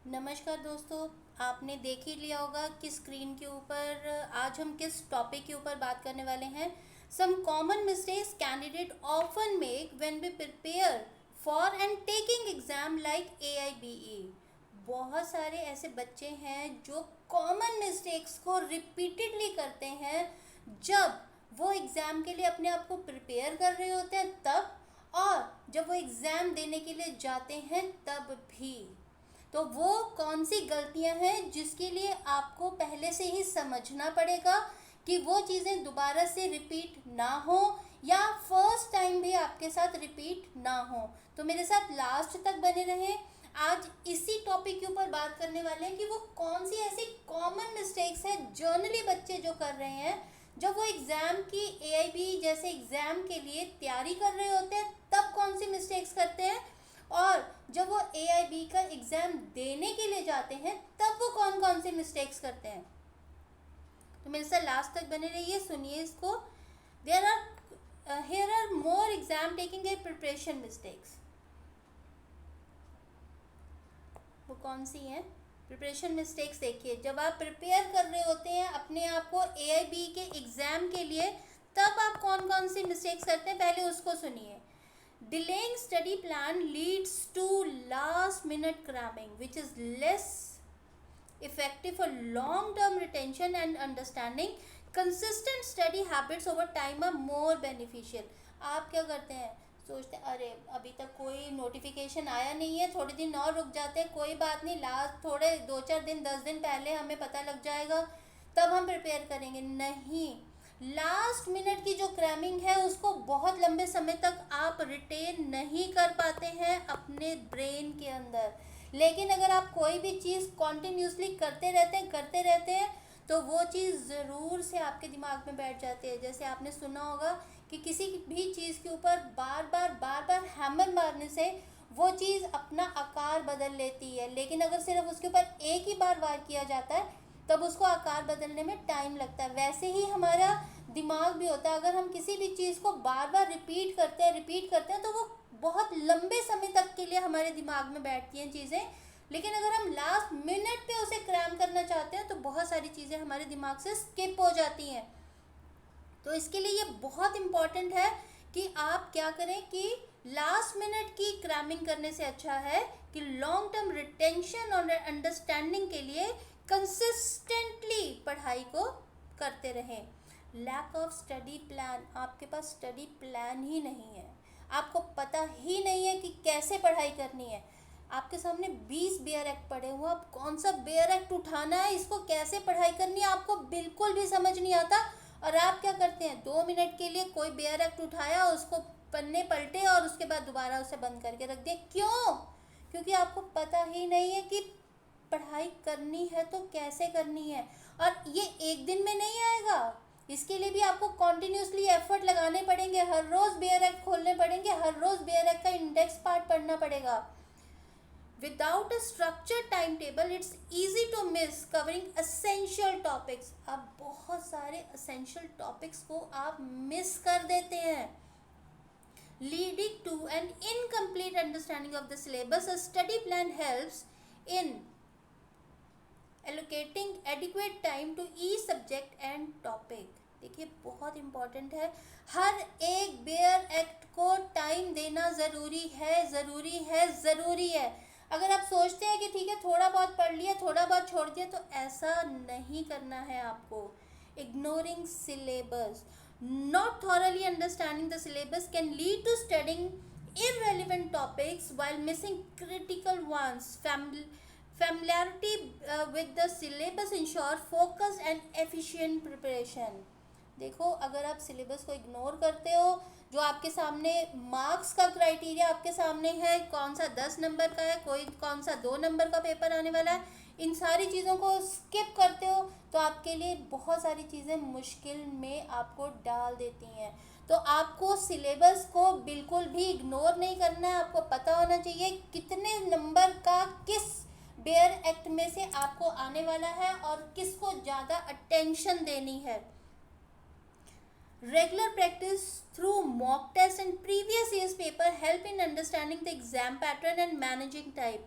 नमस्कार दोस्तों। आपने देख ही लिया होगा कि स्क्रीन के ऊपर आज हम किस टॉपिक के ऊपर बात करने वाले हैं। Some common mistakes candidate often make when we prepare for and taking exam like AIBE। बहुत सारे ऐसे बच्चे हैं जो कॉमन मिस्टेक्स को रिपीटेडली करते हैं जब वो एग्ज़ाम के लिए अपने आप को प्रिपेयर कर रहे होते हैं तब, और जब वो एग्ज़ाम देने के लिए जाते हैं तब भी। तो वो कौन सी गलतियां हैं जिसके लिए आपको पहले से ही समझना पड़ेगा कि वो चीज़ें दोबारा से रिपीट ना हो या फर्स्ट टाइम भी आपके साथ रिपीट ना हो। तो मेरे साथ लास्ट तक बने रहें। आज इसी टॉपिक के ऊपर बात करने वाले हैं कि वो कौन सी ऐसी कॉमन मिस्टेक्स है जनरली बच्चे जो कर रहे हैं जब वो एग्ज़ाम की AIB जैसे एग्ज़ाम के लिए तैयारी कर रहे होते हैं तब कौन सी मिस्टेक्स करते हैं, और जब वो AIB का एग्ज़ाम देने के लिए जाते हैं तब वो कौन कौन से मिस्टेक्स करते हैं। तो मेरे साथ लास्ट तक बने रहिए, सुनिए इसको। here are more exam taking a preparation mistakes। वो कौन सी हैं प्रिपरेशन मिस्टेक्स? देखिए, जब आप प्रिपेयर कर रहे होते हैं अपने आप को AIB के एग्ज़ाम के लिए तब आप कौन कौन सी मिस्टेक्स करते हैं, पहले उसको सुनिए। Delaying study plan leads to last minute cramming, which is less effective for long term retention and understanding. Consistent study habits over time are more beneficial। आप क्या करते हैं, सोचते हैं अरे अभी तक कोई नोटिफिकेशन आया नहीं है, थोड़े दिन और रुक जाते हैं, कोई बात नहीं, लास्ट थोड़े 2-4 दिन 10 दिन पहले हमें पता लग जाएगा तब हम प्रिपेयर करेंगे। नहीं, लास्ट मिनट की जो क्रैमिंग है उसको बहुत लंबे समय तक आप रिटेन नहीं कर पाते हैं अपने ब्रेन के अंदर। लेकिन अगर आप कोई भी चीज़ कॉन्टिन्यूसली करते रहते हैं तो वो चीज़ ज़रूर से आपके दिमाग में बैठ जाती है। जैसे आपने सुना होगा कि किसी भी चीज़ के ऊपर बार बार हैमर मारने से वो चीज़ अपना आकार बदल लेती है, लेकिन अगर सिर्फ उसके ऊपर एक ही बार वार किया जाता है तब उसको आकार बदलने में टाइम लगता है। वैसे ही हमारा दिमाग भी होता है, अगर हम किसी भी चीज़ को बार बार रिपीट करते हैं तो वो बहुत लंबे समय तक के लिए हमारे दिमाग में बैठती हैं चीज़ें। लेकिन अगर हम लास्ट मिनट पे उसे क्रैम करना चाहते हैं तो बहुत सारी चीज़ें हमारे दिमाग से स्किप हो जाती हैं। तो इसके लिए ये बहुत इम्पॉर्टेंट है कि आप क्या करें कि लास्ट मिनट की क्रैमिंग करने से अच्छा है कि लॉन्ग टर्म रिटेंशन और अंडरस्टैंडिंग के लिए कंसिस्टेंटली पढ़ाई को करते रहें। लैक ऑफ स्टडी प्लान, आपके पास स्टडी प्लान ही नहीं है, आपको पता ही नहीं है कि कैसे पढ़ाई करनी है। आपके सामने 20 बेयर एक्ट पड़े हुए, आप कौन सा बेयर एक्ट उठाना है, इसको कैसे पढ़ाई करनी है आपको बिल्कुल भी समझ नहीं आता। और आप क्या करते हैं, 2 मिनट के लिए कोई बेयर एक्ट उठाया, उसको पन्ने पलटे और उसके बाद दोबारा उसे बंद करके रख दिया। क्यों? क्योंकि आपको पता ही नहीं है कि पढ़ाई करनी है तो कैसे करनी है। और ये एक दिन में नहीं आएगा, इसके लिए भी आपको कॉन्टिन्यूसली एफर्ट लगाने पड़ेंगे, हर रोज़ बेयर एक्ट खोलने पड़ेंगे, हर रोज़ बेयर एक्ट का इंडेक्स पार्ट पढ़ना पड़ेगा। Without a structured timetable, it's easy to miss covering essential topics। अब बहुत सारे essential topics को आप मिस कर देते हैं, leading to an incomplete understanding of the syllabus। A study plan helps in allocating adequate time to each subject and topic। देखिए, बहुत इम्पॉर्टेंट है, हर एक बेयर एक्ट को टाइम देना ज़रूरी है। अगर आप सोचते हैं कि ठीक है थोड़ा बहुत पढ़ लिया, थोड़ा बहुत छोड़ दिया, तो ऐसा नहीं करना है आपको। Ignoring syllabus, not thoroughly understanding the syllabus can lead to studying irrelevant topics while missing critical ones। Familiarity with the syllabus ensure focused and efficient preparation। देखो, अगर आप सिलेबस को इग्नोर करते हो, जो आपके सामने मार्क्स का क्राइटेरिया आपके सामने है, कौन सा 10 नंबर का है, कोई कौन सा 2 नंबर का पेपर आने वाला है, इन सारी चीज़ों को स्किप करते हो तो आपके लिए बहुत सारी चीज़ें मुश्किल में आपको डाल देती हैं। तो आपको सिलेबस को बिल्कुल भी इग्नोर नहीं करना है, आपको पता होना चाहिए कितने नंबर का किस बेयर एक्ट में से आपको आने वाला है और किसको ज़्यादा अटेंशन देनी है। Regular practice through mock tests and previous year's paper help in understanding the exam pattern and managing time।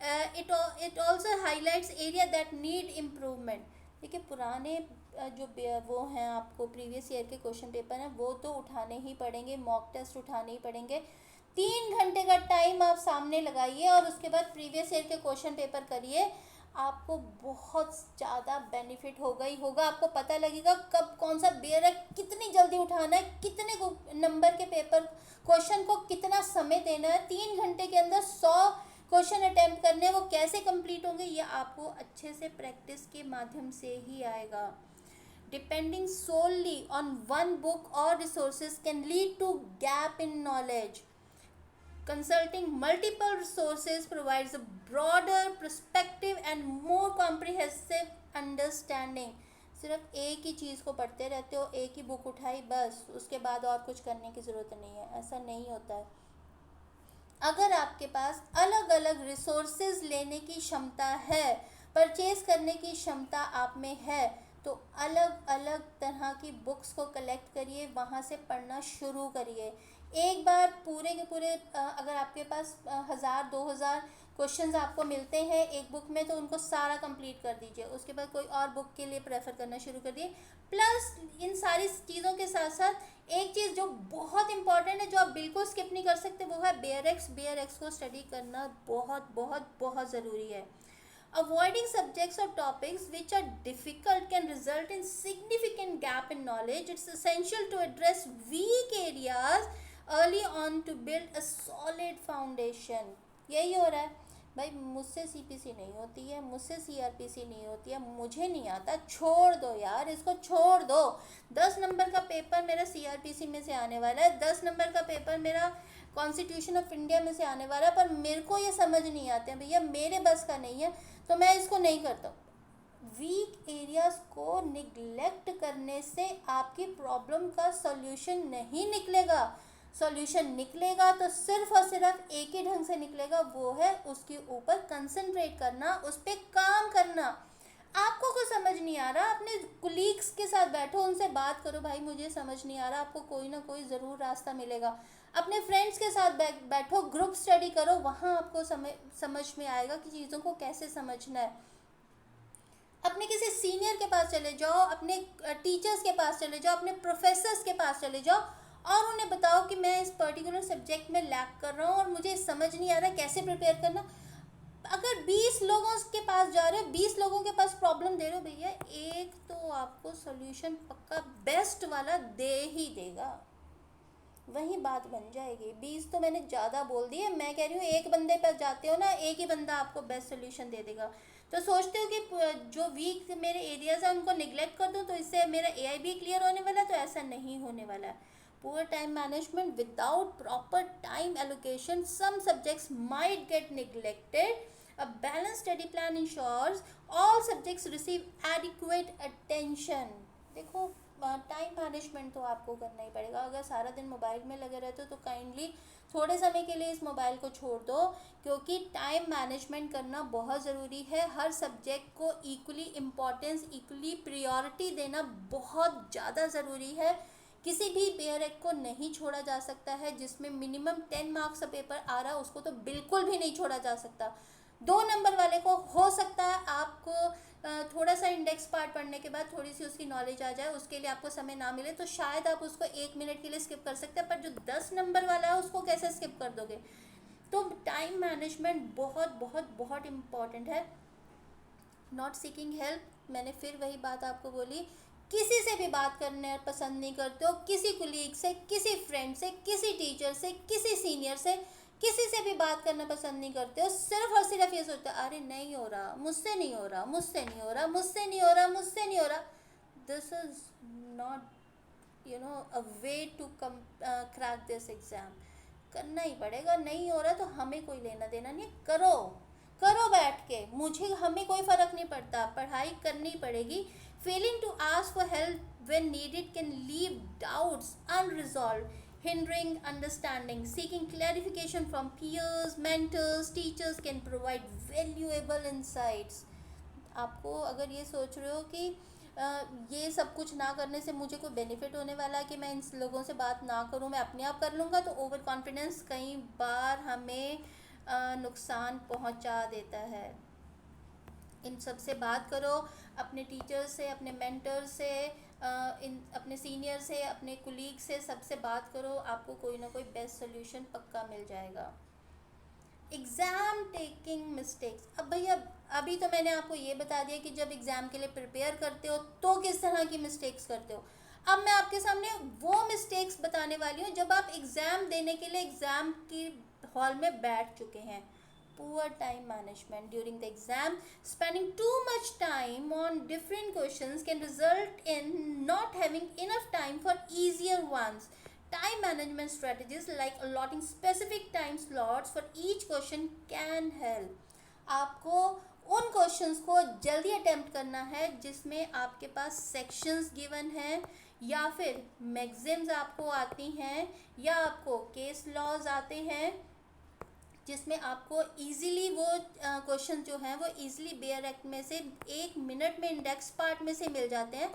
It also highlights area that need improvement. देखिए पुराने वो हैं, आपको प्रीवियस ईयर के क्वेश्चन पेपर हैं वो तो उठाने ही पड़ेंगे, मॉक टेस्ट उठाने ही पड़ेंगे। 3 घंटे का टाइम आप सामने लगाइए और उसके बाद प्रीवियस ईयर के क्वेश्चन पेपर करिए, आपको बहुत ज़्यादा बेनिफिट होगा ही होगा। आपको पता लगेगा कब कौन सा बेयर है, कितनी जल्दी उठाना है, कितने नंबर के पेपर क्वेश्चन को कितना समय देना है, 3 घंटे के अंदर 100 क्वेश्चन अटेम्प्ट करने हैं, वो कैसे कंप्लीट होंगे ये आपको अच्छे से प्रैक्टिस के माध्यम से ही आएगा। Depending solely on one book or resources can lead to gap in knowledge. Consulting multiple resources provides a broader perspective and more comprehensive understanding. सिर्फ एक ही चीज़ को पढ़ते रहते हो, एक ही बुक उठाई बस, उसके बाद और कुछ करने की ज़रूरत नहीं है, ऐसा नहीं होता है। अगर आपके पास अलग अलग रिसोर्सेज लेने की क्षमता है, परचेज करने की क्षमता आप में है, तो अलग अलग तरह की बुक्स को कलेक्ट करिए, वहाँ से पढ़ना शुरू करिए। एक बार पूरे के पूरे अगर आपके पास 1000-2000 क्वेश्चंस आपको मिलते हैं एक बुक में, तो उनको सारा कंप्लीट कर दीजिए, उसके बाद कोई और बुक के लिए प्रेफर करना शुरू कर दिए। प्लस इन सारी चीज़ों के साथ साथ एक चीज़ जो बहुत इंपॉर्टेंट है, जो आप बिल्कुल स्किप नहीं कर सकते, वो है बेयर एक्स को स्टडी करना बहुत बहुत बहुत ज़रूरी है। Avoiding subjects or topics which are difficult can result in significant gap in knowledge. It's essential to address weak areas early on to build a solid foundation. यही हो रहा है भाई, मुझसे सीपीसी नहीं होती है, मुझसे सीआरपीसी नहीं होती है, मुझे नहीं आता, छोड़ दो यार, इसको छोड़ दो। 10 नंबर का पेपर मेरा सीआरपीसी में से आने वाला है, 10 नंबर का पेपर मेरा कॉन्स्टिट्यूशन ऑफ इंडिया में से आने वाला है, पर मेरे को ये समझ नहीं आते हैं भैया, मेरे बस का नहीं है, तो मैं इसको नहीं करता। वीक एरियाज को निगलेक्ट करने से आपकी प्रॉब्लम का सॉल्यूशन नहीं निकलेगा। सॉल्यूशन निकलेगा तो सिर्फ और सिर्फ एक ही ढंग से निकलेगा, वो है उसके ऊपर कंसंट्रेट करना, उस पर काम करना। आपको कुछ समझ नहीं आ रहा, अपने कुलीग्स के साथ बैठो, उनसे बात करो, भाई मुझे समझ नहीं आ रहा, आपको कोई ना कोई ज़रूर रास्ता मिलेगा। अपने फ्रेंड्स के साथ बैठो, ग्रुप स्टडी करो, वहाँ आपको समझ में आएगा कि चीज़ों को कैसे समझना है। अपने किसी सीनियर के पास चले जाओ, अपने टीचर्स के पास चले जाओ, अपने प्रोफेसर्स के पास चले जाओ और उन्हें बताओ कि मैं इस पर्टिकुलर सब्जेक्ट में लैक कर रहा हूँ और मुझे समझ नहीं आ रहा कैसे प्रिपेयर करना। अगर 20 लोगों के पास जा रहे हो, 20 लोगों के पास प्रॉब्लम दे रहे हो, भैया एक तो आपको सॉल्यूशन पक्का बेस्ट वाला दे ही देगा, वही बात बन जाएगी। 20 तो मैंने ज़्यादा बोल दिए, मैं कह रही हूँ एक बंदे पर जाते हो ना, एक ही बंदा आपको बेस्ट सोल्यूशन दे देगा। तो सोचते हो कि जो वीक मेरे एरियाज़ हैं उनको निगलेक्ट कर दूँ तो इससे मेरा AIB क्लियर होने वाला है, तो ऐसा नहीं होने वाला है। Poor time management without proper time allocation, some subjects might get neglected. A balanced study plan ensures all subjects receive adequate attention. देखो टाइम मैनेजमेंट तो आपको करना ही पड़ेगा। अगर सारा दिन मोबाइल में लगे रहते हो तो काइंडली थोड़े समय के लिए इस मोबाइल को छोड़ दो, क्योंकि टाइम मैनेजमेंट करना बहुत ज़रूरी है। हर सब्जेक्ट को इक्वली इम्पोर्टेंस, इक्वली प्रायोरिटी देना बहुत ज़्यादा ज़रूरी है। किसी भी पेयर एक्ट को नहीं छोड़ा जा सकता है। जिसमें मिनिमम 10 मार्क्स का पेपर आ रहा है उसको तो बिल्कुल भी नहीं छोड़ा जा सकता। 2 नंबर वाले को हो सकता है आपको थोड़ा सा इंडेक्स पार्ट पढ़ने के बाद थोड़ी सी उसकी नॉलेज आ जाए, उसके लिए आपको समय ना मिले तो शायद आप उसको 1 मिनट के लिए स्किप कर सकते हैं, पर जो 10 नंबर वाला है उसको कैसे स्किप कर दोगे। तो टाइम मैनेजमेंट बहुत बहुत बहुत इम्पॉर्टेंट है। नॉट सीकिंग हेल्प, मैंने फिर वही बात आपको बोली, किसी से भी बात करने पसंद नहीं करते हो, किसी कुलीग से, किसी फ्रेंड से, किसी टीचर से, किसी सीनियर से, किसी से भी बात करना पसंद नहीं करते हो। सिर्फ और सिर्फ ये सोचते हो अरे नहीं हो रहा, मुझसे नहीं हो रहा, मुझसे नहीं हो रहा, मुझसे नहीं हो रहा, मुझसे नहीं हो रहा। This is not a way to crack this exam. करना ही पड़ेगा, नहीं हो रहा तो हमें कोई लेना देना नहीं, करो करो बैठ के, हमें कोई फ़र्क नहीं पड़ता, पढ़ाई करनी पड़ेगी। Failing to ask for help when needed can leave doubts unresolved, hindering understanding. Seeking clarification from peers, mentors, teachers can provide valuable insights. आपको अगर ये सोच रहे हो कि ये सब कुछ ना करने से मुझे कोई बेनिफिट होने वाला है कि मैं इन लोगों से बात ना करूं, मैं अपने आप कर लूँगा, तो ओवर कॉन्फिडेंस कई बार हमें नुकसान पहुंचा देता है। इन सब से बात करो, अपने टीचर से, अपने मेंटर से, इन अपने सीनियर से, अपने कुलीग से, सबसे बात करो, आपको कोई ना कोई बेस्ट सोल्यूशन पक्का मिल जाएगा। Exam taking mistakes. अब भैया अभी तो मैंने आपको ये बता दिया कि जब एग्ज़ाम के लिए प्रिपेयर करते हो तो किस तरह की मिस्टेक्स करते हो। अब मैं आपके सामने वो मिस्टेक्स बताने वाली हूँ जब आप एग्ज़ाम देने के लिए एग्ज़ाम की हॉल में बैठ चुके हैं। Poor time management during the exam. Spending too much time on different questions can result in not having enough time for easier ones. Time management strategies like allotting specific time slots for each question can help. आपको उन questions को जल्दी attempt करना है जिसमें आपके पास sections given हैं, या फिर मैगजीम्स आपको आती हैं, या आपको केस लॉज आते हैं, जिसमें आपको इजीली वो क्वेश्चन जो हैं वो इजीली बेयर एक्ट में से 1 मिनट में इंडेक्स पार्ट में से मिल जाते हैं।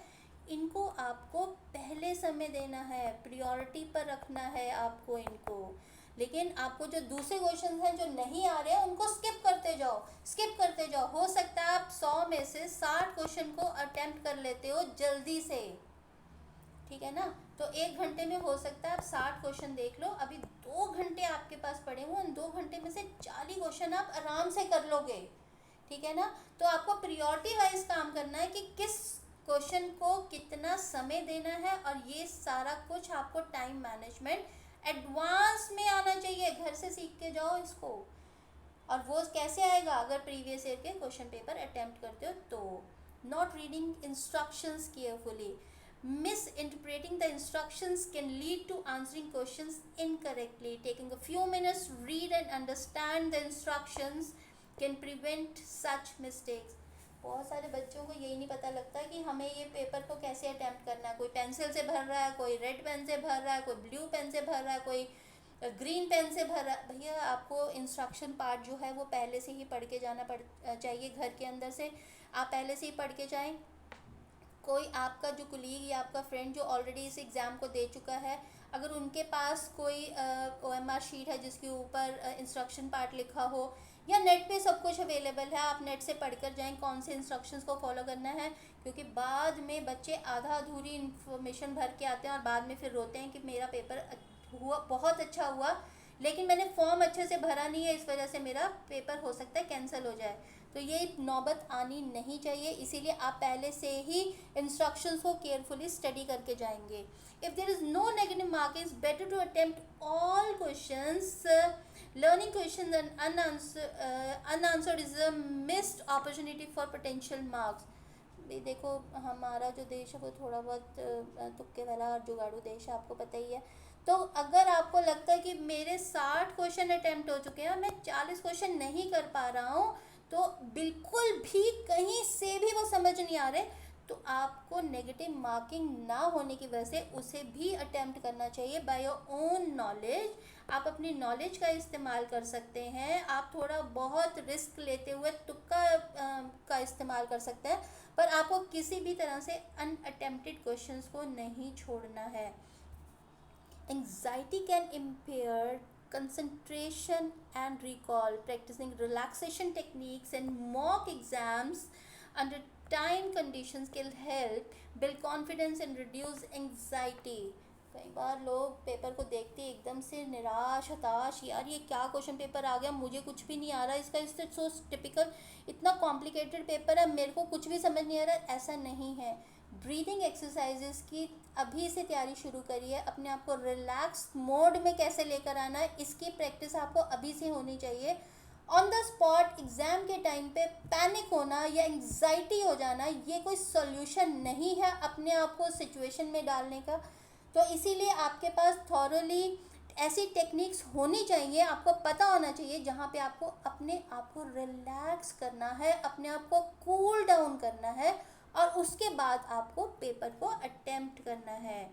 इनको आपको पहले समय देना है, प्रायोरिटी पर रखना है आपको इनको। लेकिन आपको जो दूसरे क्वेश्चन हैं जो नहीं आ रहे हैं उनको स्किप करते जाओ, स्किप करते जाओ। हो सकता है आप 100 में से 60 क्वेश्चन को अटेम्प्ट कर लेते हो जल्दी से, ठीक है ना। तो 1 घंटे में हो सकता है आप 60 क्वेश्चन देख लो। अभी 2 घंटे आपके पास पड़े हुए, उन 2 घंटे में से 40 क्वेश्चन आप आराम से कर लोगे, ठीक है ना। तो आपको प्रायोरिटी वाइज काम करना है कि किस क्वेश्चन को कितना समय देना है, और ये सारा कुछ आपको टाइम मैनेजमेंट एडवांस में आना चाहिए। घर से सीख के जाओ इसको। और वो कैसे आएगा? अगर प्रीवियस ईयर के क्वेश्चन पेपर अटेम्प्ट करते हो तो। Not reading instructions carefully. Misinterpreting the instructions can lead to answering questions incorrectly. Taking a few minutes to read and understand the instructions can prevent such mistakes. बहुत सारे बच्चों को यही नहीं पता लगता कि हमें ये पेपर को कैसे अटेम्प्ट करना है। कोई पेंसिल से भर रहा है, कोई रेड पेन से भर रहा है, कोई ब्लू पेन से भर रहा है, कोई ग्रीन पेन से भर रहा है। भैया आपको इंस्ट्रक्शन पार्ट जो है वो पहले से ही पढ़ के जाना चाहिए। घर के अंदर से आप पहले से ही पढ़ के जाएं। कोई आपका जो कुलीग या आपका फ्रेंड जो ऑलरेडी इस एग्ज़ाम को दे चुका है, अगर उनके पास कोई OMR शीट है जिसके ऊपर इंस्ट्रक्शन पार्ट लिखा हो, या नेट पे सब कुछ अवेलेबल है, आप नेट से पढ़कर जाएं कौन से इंस्ट्रक्शंस को फॉलो करना है। क्योंकि बाद में बच्चे आधा अधूरी इन्फॉर्मेशन भर के आते हैं और बाद में फिर रोते हैं कि मेरा पेपर हुआ, बहुत अच्छा हुआ, लेकिन मैंने फॉर्म अच्छे से भरा नहीं है, इस वजह से मेरा पेपर हो सकता है कैंसिल हो जाए। तो ये नौबत आनी नहीं चाहिए, इसीलिए आप पहले से ही इंस्ट्रक्शंस को केयरफुली स्टडी करके जाएंगे। If there is no negative mark, is better to attempt all questions. Learning questions and unanswered is a missed opportunity for potential marks. भी देखो, हमारा जो देश है वो थोड़ा बहुत तुक्के वाला और जुगाड़ू देश है, आपको पता ही है। तो अगर आपको लगता है कि मेरे 60 क्वेश्चन अटेम्प्ट हो चुके हैं और मैं 40 क्वेश्चन नहीं कर पा रहा हूँ, तो बिल्कुल भी कहीं से भी वो समझ नहीं आ रहे, तो आपको नेगेटिव मार्किंग ना होने की वजह से उसे भी अटेम्प्ट करना चाहिए बाय योर ओन नॉलेज। आप अपनी नॉलेज का इस्तेमाल कर सकते हैं, आप थोड़ा बहुत रिस्क लेते हुए तुक्का का इस्तेमाल कर सकते हैं, पर आपको किसी भी तरह से अनअटेम्प्टेड क्वेश्चंस को नहीं छोड़ना है। Anxiety can impair concentration and recall. Practicing relaxation techniques and mock exams under time conditions can help build confidence and reduce anxiety. कई बार लोग पेपर को देखते ही एकदम से निराश, हताश, यार ये क्या क्वेश्चन पेपर आ गया, मुझे कुछ भी नहीं आ रहा, इसका सो टिपिकल, इतना कॉम्प्लिकेटेड पेपर है, मेरे को कुछ भी समझ नहीं आ रहा। ऐसा नहीं है। ब्रीदिंग एक्सरसाइजेस की अभी से तैयारी शुरू करिए। अपने आप को रिलैक्स मोड में कैसे लेकर आना है, इसकी प्रैक्टिस आपको अभी से होनी चाहिए। ऑन द स्पॉट एग्ज़ाम के टाइम पे पैनिक होना या एंग्जाइटी हो जाना, ये कोई सॉल्यूशन नहीं है अपने आप को सिचुएशन में डालने का। तो इसीलिए आपके पास थॉरली ऐसी टेक्निक्स होनी चाहिए, आपको पता होना चाहिए, जहाँ पे आपको अपने आप को रिलैक्स करना है, अपने आप को कूल डाउन करना है, और उसके बाद आपको पेपर को अटेम्प्ट करना है।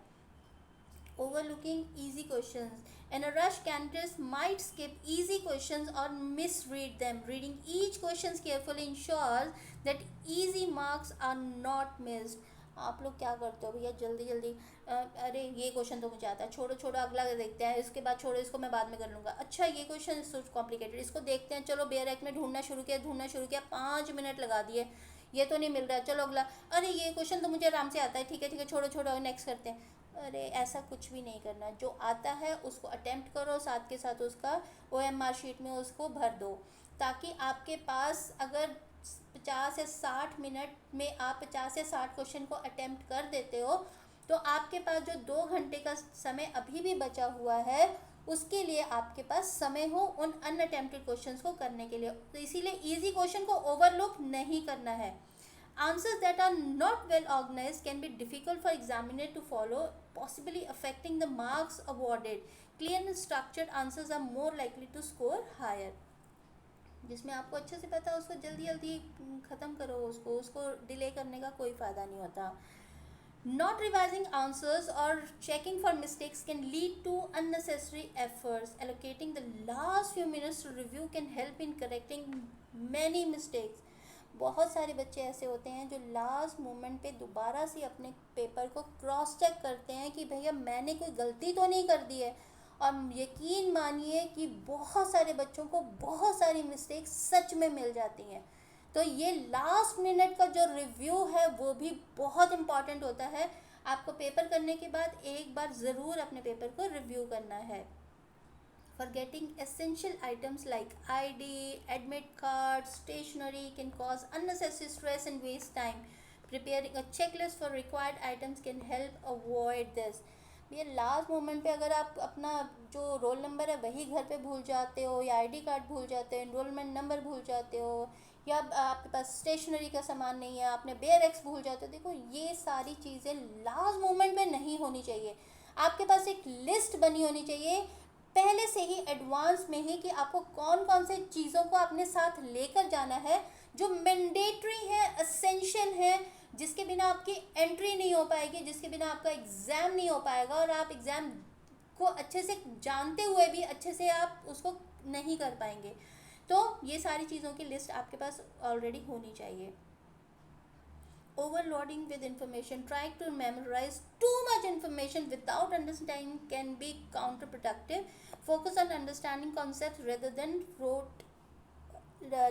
Overlooking easy questions. In a rush, candidates might skip easy questions or misread them. Reading each question carefully ensures that easy marks are not missed. आप लोग क्या करते हो भैया, जल्दी जल्दी अरे ये क्वेश्चन तो मुझे आता है, छोड़ो छोड़ो अगला देखते हैं, इसके बाद छोड़ो इसको मैं बाद में कर लूँगा, अच्छा ये क्वेश्चन इज कॉम्प्लिकेटेड, इसको देखते हैं, चलो बेयर एक्ट में ढूंढना शुरू किया 5 मिनट लगा दिए, ये तो नहीं मिल रहा है, चलो अगला, अरे ये क्वेश्चन तो मुझे आराम से आता है, ठीक है छोड़ो छोड़ो नेक्स्ट करते हैं। अरे ऐसा कुछ भी नहीं करना, जो आता है उसको अटेम्प्ट करो, साथ के साथ उसका OMR शीट में उसको भर दो, ताकि आपके पास अगर 50 या 60 मिनट में आप 50 या 60 क्वेश्चन को अटेम्प्ट कर देते हो, तो आपके पास जो 2 घंटे का समय अभी भी बचा हुआ है, उसके लिए आपके पास समय हो उन अनअटेम्प्टेड क्वेश्चंस को करने के लिए। तो इसीलिए इजी क्वेश्चन को ओवरलुक नहीं करना है। Answers that are not well organized can be difficult for examiner to follow, possibly affecting the marks awarded. Clear and structured answers are more likely to score higher. जिसमें आपको अच्छे से पता है उसको जल्दी जल्दी ख़त्म करो, उसको डिले करने का कोई फ़ायदा नहीं होता। Not revising answers or checking for mistakes can lead to unnecessary efforts. Allocating the last few minutes to review can help in correcting many mistakes. बहुत सारे बच्चे ऐसे होते हैं जो लास्ट मोमेंट पे दोबारा से अपने पेपर को क्रॉस चेक करते हैं कि भैया मैंने कोई गलती तो नहीं कर दी है, और यकीन मानिए कि बहुत सारे बच्चों को बहुत सारी मिस्टेक्स सच में मिल जाती हैं। तो ये लास्ट मिनट का जो रिव्यू है वो भी बहुत इम्पॉर्टेंट होता है। आपको पेपर करने के बाद एक बार ज़रूर अपने पेपर को रिव्यू करना है। Forgetting essential items like ID, admit card, stationery can cause unnecessary stress and waste time. Preparing a checklist for required items can help avoid this. ये लास्ट मोमेंट पे अगर आप अपना जो रोल नंबर है वही घर पे भूल जाते हो, या आईडी कार्ड भूल जाते हो, एनरोलमेंट नंबर भूल जाते हो, या आपके पास स्टेशनरी का सामान नहीं है, आपने बेयर एक्स भूल जाते हो, देखो ये सारी चीज़ें लास्ट मोमेंट में नहीं होनी चाहिए। आपके पास एक लिस्ट बनी होनी चाहिए पहले से ही, एडवांस में ही, कि आपको कौन कौन से चीज़ों को अपने साथ लेकर जाना है जो मैंडेटरी है, असेंशियल है, जिसके बिना आपकी एंट्री नहीं हो पाएगी, जिसके बिना आपका एग्ज़ाम नहीं हो पाएगा, और आप एग्ज़ाम को अच्छे से जानते हुए भी अच्छे से आप उसको नहीं कर पाएंगे। तो ये सारी चीज़ों की लिस्ट आपके पास ऑलरेडी होनी चाहिए। Overloading with information, trying to memorize too much information without understanding can be counterproductive. Focus on understanding concepts rather than rote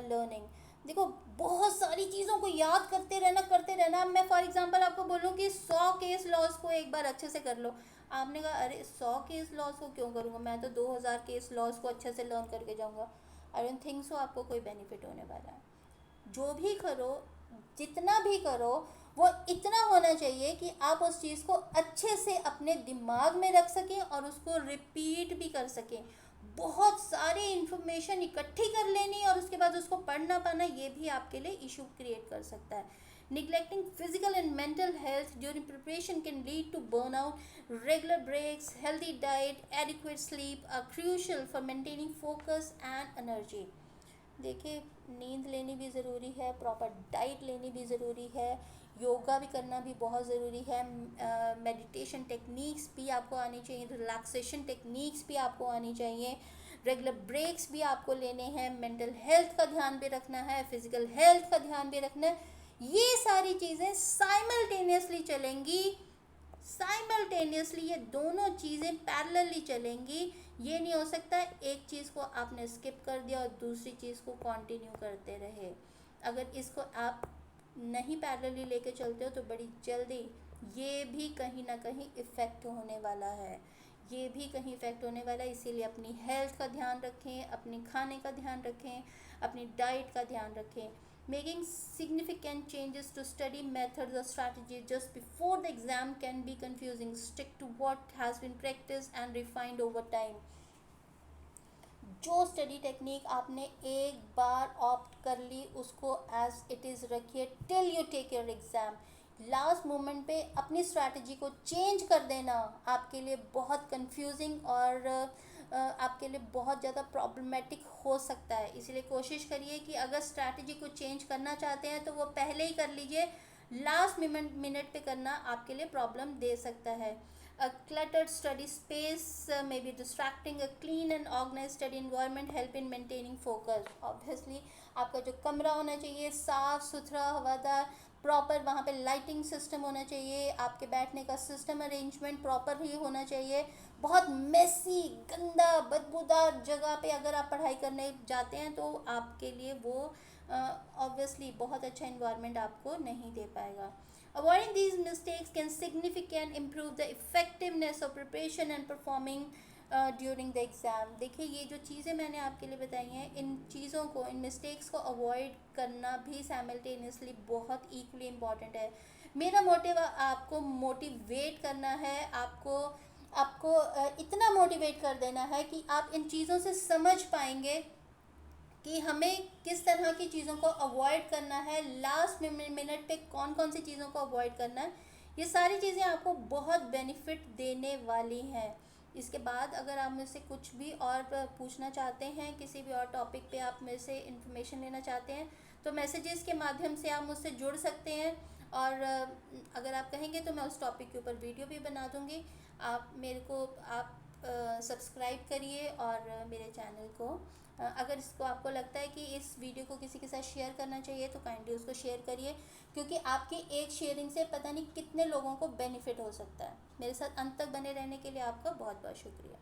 learning. देखो बहुत सारी चीज़ों को याद करते रहना। मैं फॉर एग्जांपल आपको बोलूँ कि 100 केस लॉस को एक बार अच्छे से कर लो, आपने कहा अरे 100 केस लॉस को क्यों करूँगा, मैं तो 2000 केस लॉस को अच्छे से लर्न करके जाऊँगा। आई डोंट थिंक सो आपको कोई बेनिफिट होने वाला है। जो भी करो, जितना भी करो, वो इतना होना चाहिए कि आप उस चीज़ को अच्छे से अपने दिमाग में रख सकें और उसको रिपीट भी कर सकें। बहुत सारी इन्फॉर्मेशन इकट्ठी कर लेनी और उसके बाद उसको पढ़ ना पाना, ये भी आपके लिए इशू क्रिएट कर सकता है। Neglecting physical and mental health during preparation can lead to burnout. Regular breaks, healthy diet, adequate sleep are crucial for maintaining focus and energy. देखिए नींद लेनी भी ज़रूरी है, प्रॉपर डाइट लेनी भी ज़रूरी है, योगा भी करना भी बहुत ज़रूरी है, मेडिटेशन टेक्निक्स भी आपको आनी चाहिए, रिलैक्सेशन टेक्निक्स भी आपको आनी चाहिए, रेगुलर ब्रेक्स भी आपको लेने हैं, मेंटल हेल्थ का ध्यान भी रखना है, फिजिकल हेल्थ का ध्यान भी रखना है। ये सारी चीज़ें साइमल्टेनियसली चलेंगी, ये दोनों चीज़ें पैरेलली चलेंगी। ये नहीं हो सकता एक चीज़ को आपने स्किप कर दिया और दूसरी चीज़ को कंटिन्यू करते रहे। अगर इसको आप नहीं पैरेलली लेके चलते हो तो बड़ी जल्दी ये भी कहीं ना कहीं इफ़ेक्ट होने वाला है, इसीलिए अपनी हेल्थ का ध्यान रखें, अपने खाने का ध्यान रखें, अपनी डाइट का ध्यान रखें। Making significant changes to study methods or strategies just before the exam can be confusing. Stick to what has been practiced and refined over time. जो स्टडी टेक्निक आपने एक बार ऑप्ट कर ली उसको एज इट इज़ रखिए till you take your exam. Last moment पे अपनी स्ट्रैटेजी को चेंज कर देना आपके लिए बहुत कंफ्यूजिंग और आपके लिए बहुत ज़्यादा प्रॉब्लमेटिक हो सकता है। इसलिए कोशिश करिए कि अगर स्ट्रैटेजी को चेंज करना चाहते हैं तो वो पहले ही कर लीजिए, लास्ट मिनट पे करना आपके लिए प्रॉब्लम दे सकता है। A cluttered study space may be distracting. A clean and organized study environment help in maintaining focus. Obviously, आपका जो कमरा होना चाहिए साफ़ सुथरा, हवादार, प्रॉपर वहाँ पे लाइटिंग सिस्टम होना चाहिए, आपके बैठने का सिस्टम अरेंजमेंट प्रॉपर ही होना चाहिए। बहुत मेसी, गंदा, बदबूदार जगह पे अगर आप पढ़ाई करने जाते हैं तो आपके लिए वो ऑब्वियसली बहुत अच्छा इन्वायरमेंट आपको नहीं दे पाएगा। Avoiding these mistakes can significantly improve the effectiveness of preparation and performing during the exam. देखिए ये जो चीज़ें मैंने आपके लिए बताई हैं, इन चीज़ों को, इन मिस्टेक्स को अवॉइड करना भी साइमल्टेनियसली बहुत इक्वली इम्पॉर्टेंट है। मेरा मोटिव आपको मोटिवेट करना है, आपको आपको इतना मोटिवेट कर देना है कि आप इन चीज़ों से समझ पाएंगे कि हमें किस तरह की चीज़ों को अवॉइड करना है, लास्ट मिनट पे कौन कौन सी चीज़ों को अवॉइड करना है। ये सारी चीज़ें आपको बहुत बेनिफिट देने वाली हैं। इसके बाद अगर आप मुझसे कुछ भी और पूछना चाहते हैं, किसी भी और टॉपिक पे आप मेरे से इन्फॉर्मेशन लेना चाहते हैं, तो मैसेजेस के माध्यम से आप मुझसे जुड़ सकते हैं। और अगर आप कहेंगे तो मैं उस टॉपिक के ऊपर वीडियो भी बना दूँगी। आप मेरे को आप सब्सक्राइब करिए और मेरे चैनल को अगर इसको आपको लगता है कि इस वीडियो को किसी के साथ शेयर करना चाहिए तो काइंडली उसको शेयर करिए, क्योंकि आपकी एक शेयरिंग से पता नहीं कितने लोगों को बेनिफिट हो सकता है। मेरे साथ अंत तक बने रहने के लिए आपका बहुत बहुत शुक्रिया।